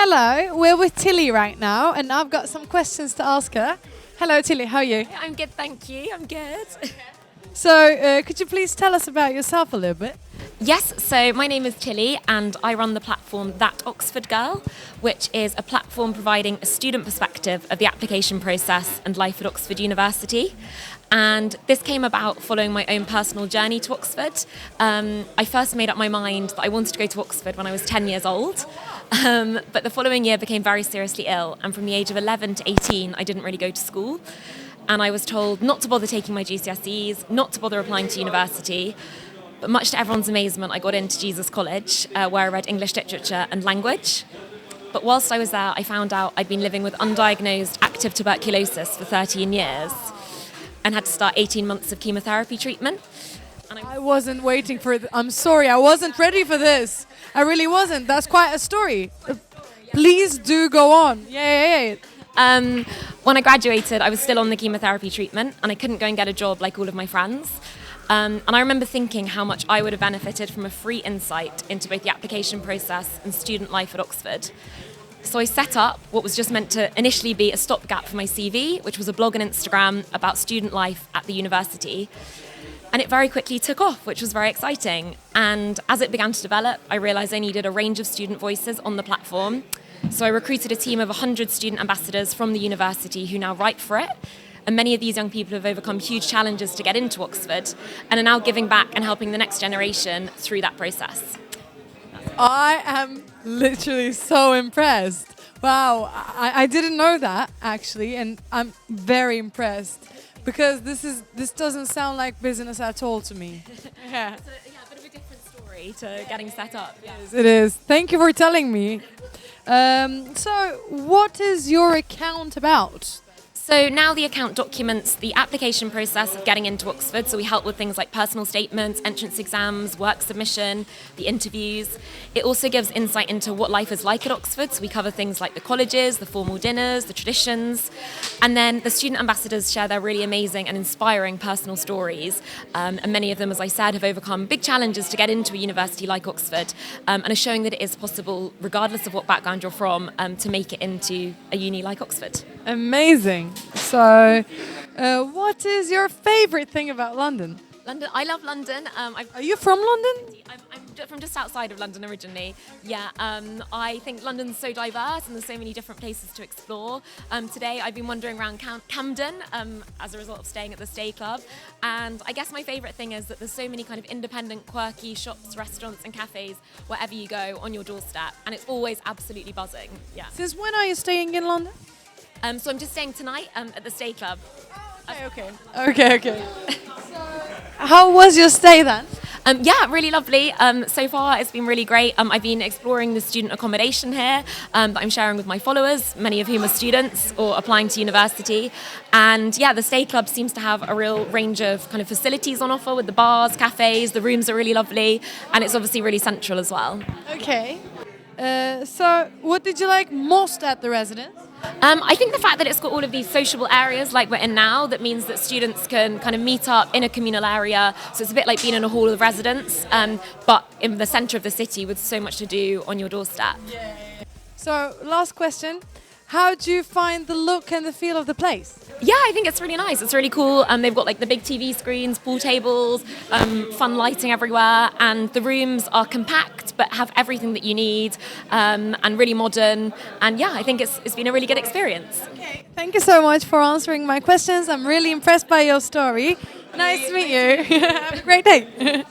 hello. We're with Tilly right now, and I've got some questions to ask her. Hello, Tilly. How are you? I'm good, thank you. I'm good. So, could you please tell us about yourself a little bit? Yes, so my name is Tilly and I run the platform That Oxford Girl, which is a platform providing a student perspective of the application process and life at Oxford University. And this came about following my own personal journey to Oxford. I first made up my mind that I wanted to go to Oxford when I was 10 years old. But the following year became very seriously ill, and from the age of 11 to 18, I didn't really go to school. And I was told not to bother taking my GCSEs, not to bother applying to university. But much to everyone's amazement, I got into Jesus College, where I read English literature and language. But whilst I was there, I found out I'd been living with undiagnosed active tuberculosis for 13 years and had to start 18 months of chemotherapy treatment. And I wasn't waiting for I'm sorry, I wasn't ready for this. I really wasn't. That's quite a story. Please do go on. Yeah. When I graduated, I was still on the chemotherapy treatment and I couldn't go and get a job like all of my friends. And I remember thinking how much I would have benefited from a free insight into both the application process and student life at Oxford. So I set up what was just meant to initially be a stopgap for my CV, which was a blog and Instagram about student life at the university. And it very quickly took off, which was very exciting. And as it began to develop, I realised I needed a range of student voices on the platform. So I recruited a team of 100 student ambassadors from the university who now write for it. And many of these young people have overcome huge challenges to get into Oxford and are now giving back and helping the next generation through that process. I am literally so impressed. Wow, I didn't know that actually, and I'm very impressed because this doesn't sound like business at all to me. Yeah. It's a bit of a different story to getting set up. Yes, it is. Thank you for telling me. So, what is your account about? So now the account documents the application process of getting into Oxford. So we help with things like personal statements, entrance exams, work submission, the interviews. It also gives insight into what life is like at Oxford. So we cover things like the colleges, the formal dinners, the traditions. And then the student ambassadors share their really amazing and inspiring personal stories. And many of them, as I said, have overcome big challenges to get into a university like Oxford and are showing that it is possible, regardless of what background you're from, to make it into a uni like Oxford. Amazing. So, what is your favorite thing about London? London, I love London. Are you from London? I'm from just outside of London originally. Yeah, I think London's so diverse and there's so many different places to explore. Today I've been wandering around Camden as a result of staying at the Stay Club. And I guess my favourite thing is that there's so many kind of independent, quirky shops, restaurants and cafes wherever you go on your doorstep. And it's always absolutely buzzing. Yeah. Since when are you staying in London? So I'm just staying tonight at the Stay Club. Okay. How was your stay then? Yeah, really lovely. So far, it's been really great. I've been exploring the student accommodation here that I'm sharing with my followers, many of whom are students or applying to university. And yeah, the Stay Club seems to have a real range of kind of facilities on offer with the bars, cafes. The rooms are really lovely, and it's obviously really central as well. Okay. So, what did you like most at the residence? I think the fact that it's got all of these sociable areas like we're in now, that means that students can kind of meet up in a communal area. So it's a bit like being in a hall of residence, but in the centre of the city with so much to do on your doorstep. Yeah. So, last question. How do you find the look and the feel of the place? Yeah, I think it's really nice. It's really cool. They've got like the big TV screens, pool tables, fun lighting everywhere, and the rooms are compact but have everything that you need and really modern. And yeah, I think it's been a really good experience. Okay, thank you so much for answering my questions. I'm really impressed by your story. Nice to meet you. Have a great day.